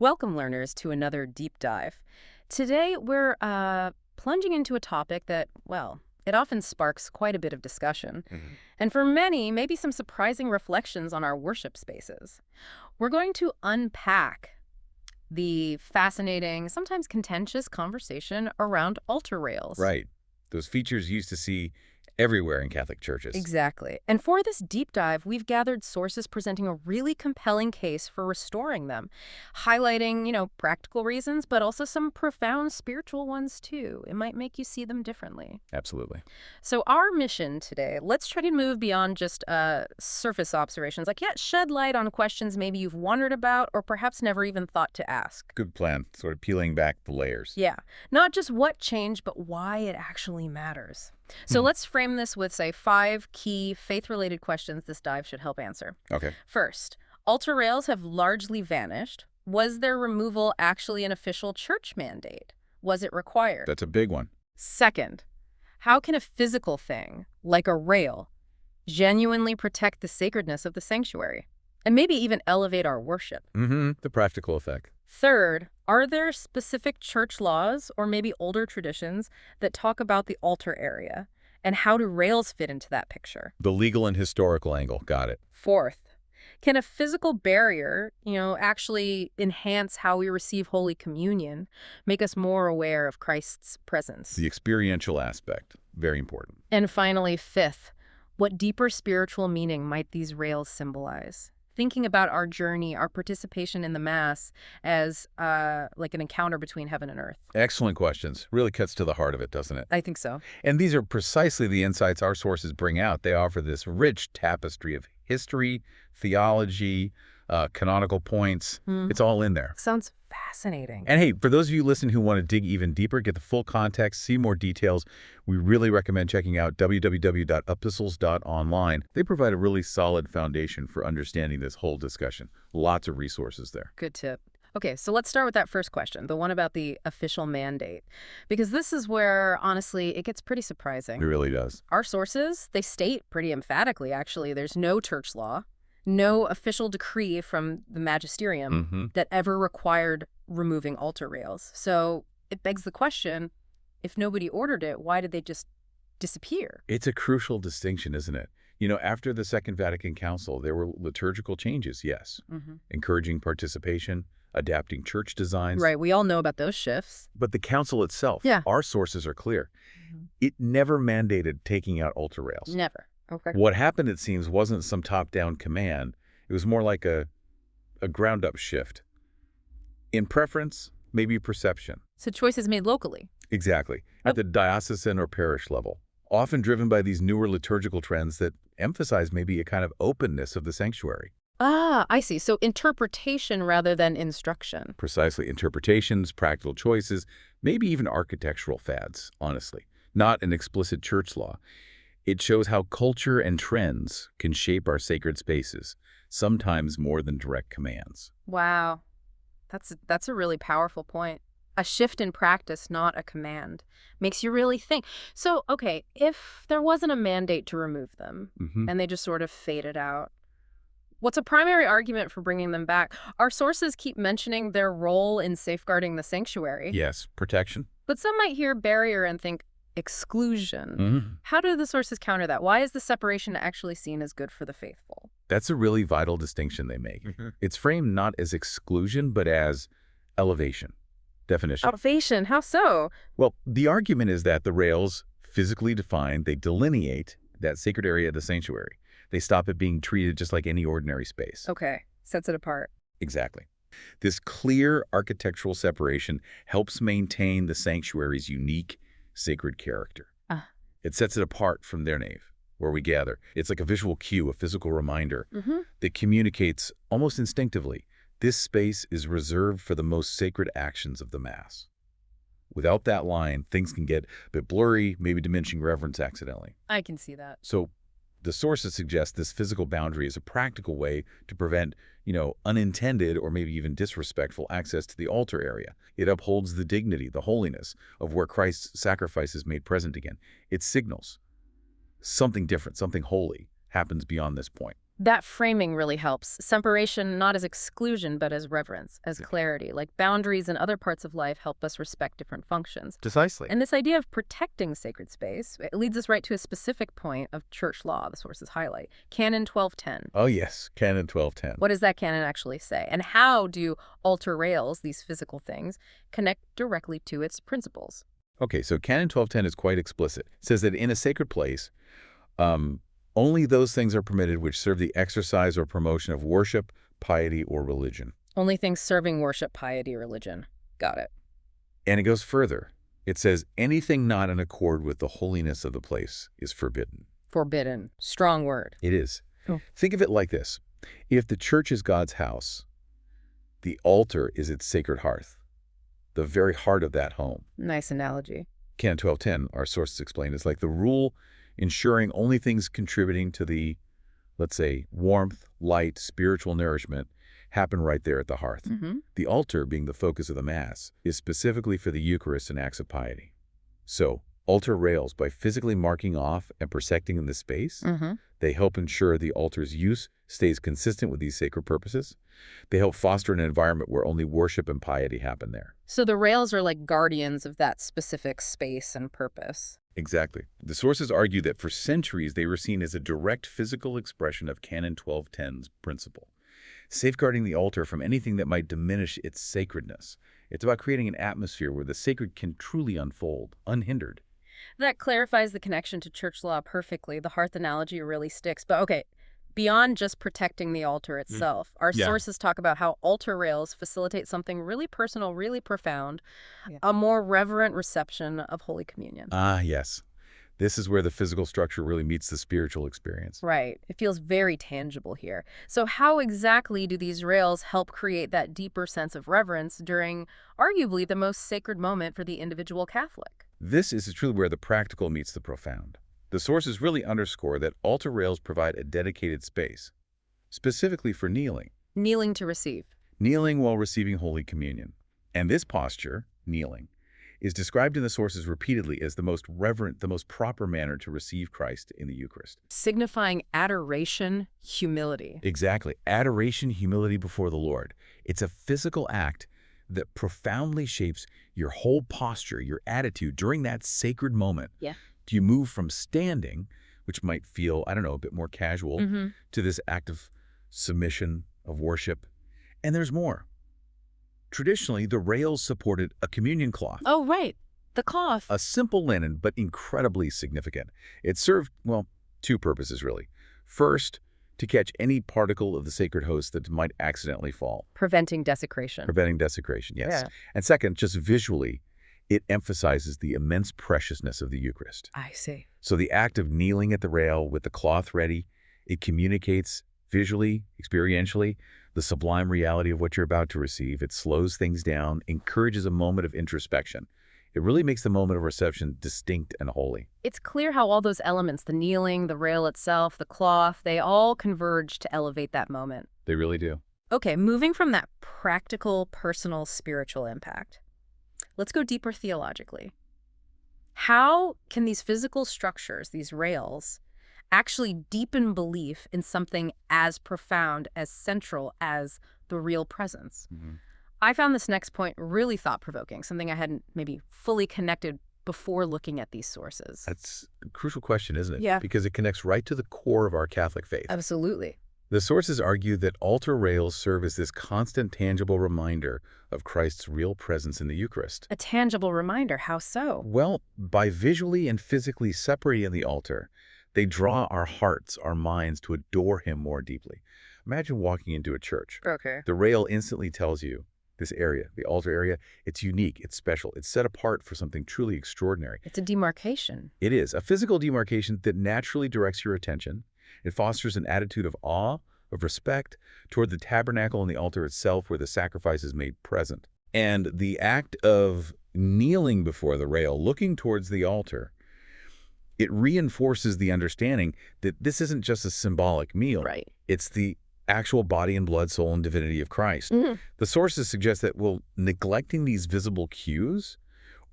Welcome, learners, to another deep dive. Today, we're plunging into a topic that, well, it often sparks quite a bit of discussion. Mhm. And for many, maybe some surprising reflections on our worship spaces. We're going to unpack the fascinating, sometimes contentious conversation around altar rails. Right. Those features you used to see everywhere in Catholic churches. Exactly. And for this deep dive, we've gathered sources presenting a really compelling case for restoring them, highlighting, practical reasons, but also some profound spiritual ones too. It might make you see them differently. Absolutely. So our mission today, let's try to move beyond just surface observations, like, shed light on questions maybe you've wondered about or perhaps never even thought to ask. Good plan. Sort of peeling back the layers. Yeah, not just what changed, but why it actually matters. So let's frame this with, say, 5 key faith-related questions this dive should help answer. Okay. First, altar rails have largely vanished. Was their removal actually an official church mandate? Was it required? That's a big one. Second, how can a physical thing, like a rail, genuinely protect the sacredness of the sanctuary? And maybe even elevate our worship? The practical effect. Third, are there specific church laws or maybe older traditions that talk about the altar area? And how do rails fit into that picture? The legal and historical angle. Got it. Fourth, can a physical barrier, actually enhance how we receive Holy Communion, make us more aware of Christ's presence? The experiential aspect. Very important. And finally, fifth, what deeper spiritual meaning might these rails symbolize? Thinking about our journey, our participation in the Mass as like an encounter between heaven and earth. Excellent questions. Really cuts to the heart of it, doesn't it? I think so. And these are precisely the insights our sources bring out. They offer this rich tapestry of history, theology, canonical points. It's all in there. Sounds fascinating. And hey, for those of you listening who want to dig even deeper, get the full context, see more details, we really recommend checking out www.epistles.online. They provide a really solid foundation for understanding this whole discussion. Lots of resources there. Good tip. Okay, so let's start with that first question, the one about the official mandate. Because this is where, honestly, it gets pretty surprising. It really does. Our sources, they state pretty emphatically, actually, there's no church law, no official decree from the magisterium that ever required removing altar rails. So it begs the question, if nobody ordered it, why did they just disappear? It's a crucial distinction, isn't it? After the Second Vatican Council, there were liturgical changes, yes, encouraging participation, adapting church designs. Right, we all know about those shifts. But the council itself, Yeah. our sources are clear. It never mandated taking out altar rails. Never. Okay. What happened, it seems, wasn't some top-down command. It was more like a ground-up shift. In preference, maybe perception. So choices made locally. Exactly. At the diocesan or parish level. Often driven by these newer liturgical trends that emphasize maybe a kind of openness of the sanctuary. Ah, I see. So interpretation rather than instruction. Precisely. Interpretations, practical choices, maybe even architectural fads, honestly. Not an explicit church law. It shows how culture and trends can shape our sacred spaces, sometimes more than direct commands. Wow. That's a really powerful point. A shift in practice, not a command. Makes you really think. So, okay, if there wasn't a mandate to remove them and they just sort of faded out, what's a primary argument for bringing them back? Our sources keep mentioning their role in safeguarding the sanctuary. Yes, protection. But some might hear barrier and think exclusion. How do the sources counter that? Why is the separation actually seen as good for the faithful? That's a really vital distinction they make. It's framed not as exclusion, but as elevation. Definition. Elevation, how so? Well, the argument is that the rails, physically defined, they delineate that sacred area of the sanctuary. They stop it being treated just like any ordinary space. Okay, sets it apart. Exactly. This clear architectural separation helps maintain the sanctuary's unique sacred character. It sets it apart from their nave, where we gather. It's like a visual cue, a physical reminder that communicates almost instinctively, this space is reserved for the most sacred actions of the Mass. Without that line, things can get a bit blurry, maybe diminishing reverence accidentally. I can see that. So the sources suggest this physical boundary is a practical way to prevent, unintended or maybe even disrespectful access to the altar area. It upholds the dignity, the holiness of where Christ's sacrifice is made present again. It signals something different, something holy happens beyond this point. That framing really helps. Separation not as exclusion, but as reverence, as clarity. Like boundaries in other parts of life help us respect different functions. Precisely. And this idea of protecting sacred space, it leads us right to a specific point of church law, the sources highlight. Canon 1210. Oh, yes. Canon 1210. What does that canon actually say? And how do altar rails, these physical things, connect directly to its principles? Okay, so Canon 1210 is quite explicit. It says that in a sacred place, only those things are permitted which serve the exercise or promotion of worship, piety, or religion. Only things serving worship, piety, religion. Got it. And it goes further. It says anything not in accord with the holiness of the place is forbidden. Forbidden. Strong word. It is. Oh. Think of it like this. If the church is God's house, the altar is its sacred hearth, the very heart of that home. Nice analogy. Canon 1210, our sources explain, is like the rule ensuring only things contributing to the, let's say, warmth, light, spiritual nourishment happen right there at the hearth. The altar, being the focus of the Mass, is specifically for the Eucharist and acts of piety. So, altar rails, by physically marking off and protecting the space, they help ensure the altar's use stays consistent with these sacred purposes. They help foster an environment where only worship and piety happen there. So the rails are like guardians of that specific space and purpose. Exactly. The sources argue that for centuries they were seen as a direct physical expression of Canon 1210's principle, safeguarding the altar from anything that might diminish its sacredness. It's about creating an atmosphere where the sacred can truly unfold, unhindered. That clarifies the connection to church law perfectly. The hearth analogy really sticks. But okay, beyond just protecting the altar itself, our sources talk about how altar rails facilitate something really personal, really profound, a more reverent reception of Holy Communion. Ah, yes. This is where the physical structure really meets the spiritual experience. Right. It feels very tangible here. So how exactly do these rails help create that deeper sense of reverence during arguably the most sacred moment for the individual Catholic? This is truly where the practical meets the profound. The sources really underscore that altar rails provide a dedicated space, specifically for kneeling. Kneeling to receive. Kneeling while receiving Holy Communion. And this posture, kneeling, is described in the sources repeatedly as the most reverent, the most proper manner to receive Christ in the Eucharist. Signifying adoration, humility. Exactly. Adoration, humility before the Lord. It's a physical act that profoundly shapes your whole posture, your attitude during that sacred moment. Yeah. Do you move from standing, which might feel, I don't know, a bit more casual, to this act of submission, of worship? And there's more. Traditionally, the rails supported a communion cloth. Oh, right. The cloth. A simple linen, but incredibly significant. It served, well, two purposes, really. First, to catch any particle of the sacred host that might accidentally fall. Preventing desecration. Preventing desecration, yes. And second, just visually, it emphasizes the immense preciousness of the Eucharist. I see. So the act of kneeling at the rail with the cloth ready, it communicates visually, experientially, the sublime reality of what you're about to receive. It slows things down, encourages a moment of introspection. It really makes the moment of reception distinct and holy. It's clear how all those elements, the kneeling, the rail itself, the cloth, they all converge to elevate that moment. They really do. Okay, moving from that practical, personal, spiritual impact, let's go deeper theologically. How can these physical structures, these rails, actually deepen belief in something as profound, as central as the real presence? I found this next point really thought-provoking, something I hadn't maybe fully connected before looking at these sources. That's a crucial question, isn't it? Yeah. Because it connects right to the core of our Catholic faith. Absolutely. The sources argue that altar rails serve as this constant, tangible reminder of Christ's real presence in the Eucharist. A tangible reminder. How so? Well, by visually and physically separating the altar, they draw our hearts, our minds to adore him more deeply. Imagine walking into a church. Okay. The rail instantly tells you this area, the altar area, it's unique, it's special, it's set apart for something truly extraordinary. It's a demarcation. It is a physical demarcation that naturally directs your attention. It fosters an attitude of awe, of respect toward the tabernacle and the altar itself where the sacrifice is made present. And the act of kneeling before the rail, looking towards the altar, it reinforces the understanding that this isn't just a symbolic meal. Right. It's the actual body and blood, soul, and divinity of Christ. The sources suggest that, well, neglecting these visible cues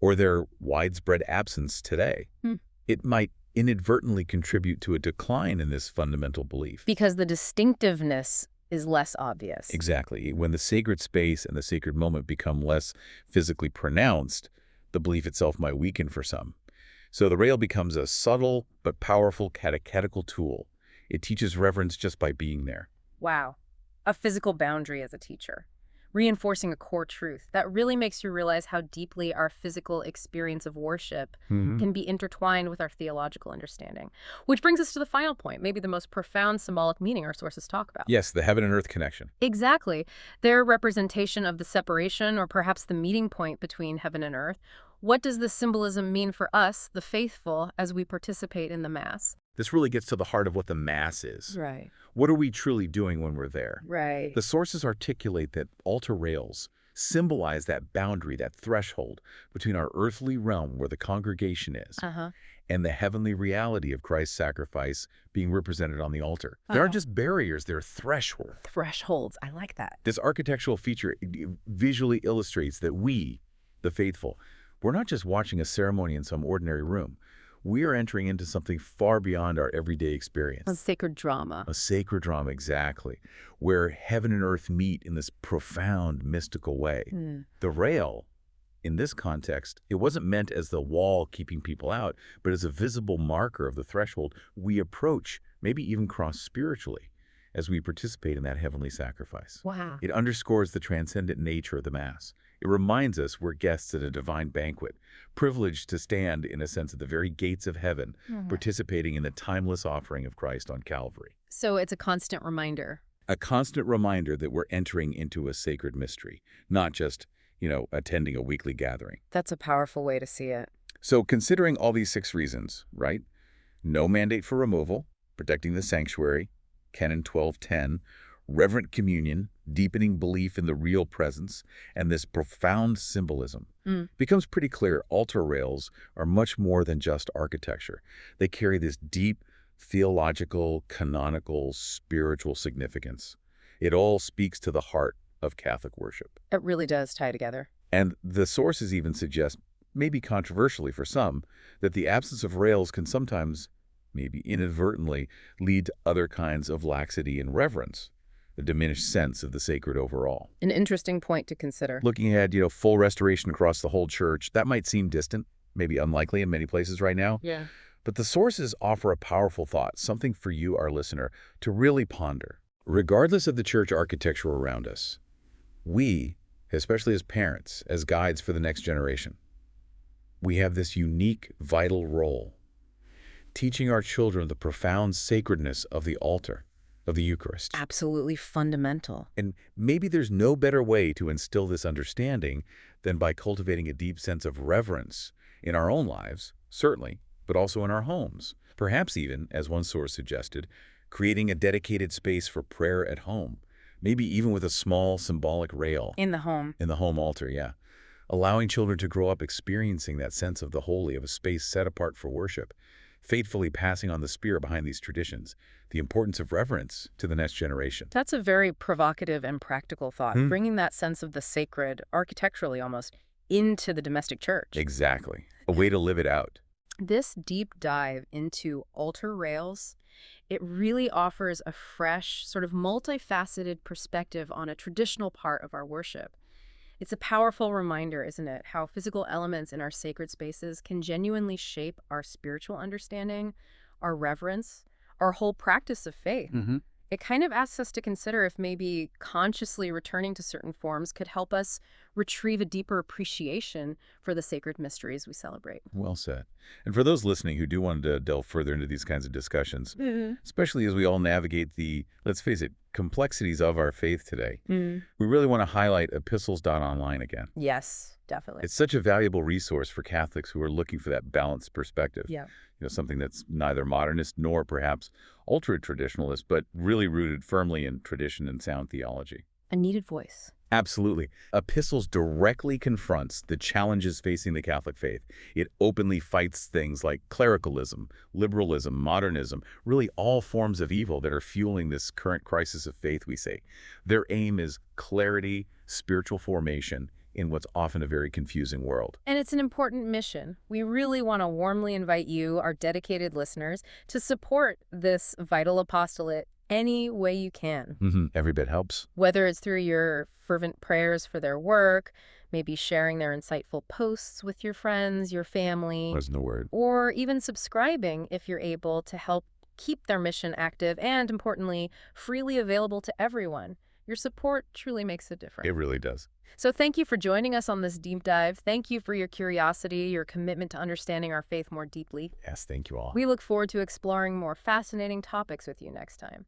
or their widespread absence today, it might inadvertently contribute to a decline in this fundamental belief. Because the distinctiveness is less obvious. Exactly. When the sacred space and the sacred moment become less physically pronounced, the belief itself might weaken for some. So the rail becomes a subtle but powerful catechetical tool. It teaches reverence just by being there. Wow. A physical boundary as a teacher, reinforcing a core truth that really makes you realize how deeply our physical experience of worship can be intertwined with our theological understanding. Which brings us to the final point, maybe the most profound symbolic meaning our sources talk about. Yes, the heaven and earth connection. Exactly. Their representation of the separation, or perhaps the meeting point between heaven and earth. What does this symbolism mean for us, the faithful, as we participate in the Mass? This really gets to the heart of what the Mass is. Right. What are we truly doing when we're there? Right. The sources articulate that altar rails symbolize that boundary, that threshold between our earthly realm where the congregation is and the heavenly reality of Christ's sacrifice being represented on the altar. They aren't just barriers, they're thresholds. Thresholds. I like that. This architectural feature visually illustrates that we, the faithful, we're not just watching a ceremony in some ordinary room. We are entering into something far beyond our everyday experience. A sacred drama. A sacred drama, exactly, where heaven and earth meet in this profound, mystical way. The rail, in this context, it wasn't meant as the wall keeping people out, but as a visible marker of the threshold we approach, maybe even cross spiritually, as we participate in that heavenly sacrifice. Wow. It underscores the transcendent nature of the Mass. It reminds us we're guests at a divine banquet, privileged to stand, in a sense, at the very gates of heaven, participating in the timeless offering of Christ on Calvary. So it's a constant reminder. A constant reminder that we're entering into a sacred mystery, not just, attending a weekly gathering. That's a powerful way to see it. So considering all these 6 reasons, right? No mandate for removal, protecting the sanctuary, Canon 1210, reverent communion, deepening belief in the real presence, and this profound symbolism, becomes pretty clear altar rails are much more than just architecture. They carry this deep theological, canonical, spiritual significance. It all speaks to the heart of Catholic worship. It really does tie together. And the sources even suggest, maybe controversially for some, that the absence of rails can sometimes, maybe inadvertently, lead to other kinds of laxity and reverence, the diminished sense of the sacred overall. An interesting point to consider. Looking ahead, full restoration across the whole church, that might seem distant, maybe unlikely in many places right now. Yeah. But the sources offer a powerful thought, something for you, our listener, to really ponder. Regardless of the church architecture around us, we, especially as parents, as guides for the next generation, we have this unique, vital role, teaching our children the profound sacredness of the altar, of the Eucharist. Absolutely fundamental. And maybe there's no better way to instill this understanding than by cultivating a deep sense of reverence in our own lives, certainly, but also in our homes. Perhaps even, as one source suggested, creating a dedicated space for prayer at home, maybe even with a small symbolic rail. In the home. In the home altar, yeah. Allowing children to grow up experiencing that sense of the holy, of a space set apart for worship, faithfully passing on the spirit behind these traditions, the importance of reverence to the next generation. That's a very provocative and practical thought, bringing that sense of the sacred, architecturally almost, into the domestic church. Exactly. A way to live it out. This deep dive into altar rails, it really offers a fresh, sort of multifaceted perspective on a traditional part of our worship. It's a powerful reminder, isn't it, how physical elements in our sacred spaces can genuinely shape our spiritual understanding, our reverence, our whole practice of faith. It kind of asks us to consider if maybe consciously returning to certain forms could help us retrieve a deeper appreciation for the sacred mysteries we celebrate. Well said. And for those listening who do want to delve further into these kinds of discussions, especially as we all navigate the, let's face it, complexities of our faith today, we really want to highlight epistles.online again. Yes, definitely. It's such a valuable resource for Catholics who are looking for that balanced perspective. Yeah. Something that's neither modernist nor perhaps ultra-traditionalist, but really rooted firmly in tradition and sound theology. A needed voice. Absolutely. Epistles directly confronts the challenges facing the Catholic faith. It openly fights things like clericalism, liberalism, modernism, really all forms of evil that are fueling this current crisis of faith, we say. Their aim is clarity, spiritual formation in what's often a very confusing world. And it's an important mission. We really want to warmly invite you, our dedicated listeners, to support this vital apostolate any way you can. Every bit helps. Whether it's through your fervent prayers for their work, maybe sharing their insightful posts with your friends, your family. Wasn't the word. Or even subscribing if you're able to help keep their mission active and, importantly, freely available to everyone. Your support truly makes a difference. It really does. So thank you for joining us on this deep dive. Thank you for your curiosity, your commitment to understanding our faith more deeply. Yes, thank you all. We look forward to exploring more fascinating topics with you next time.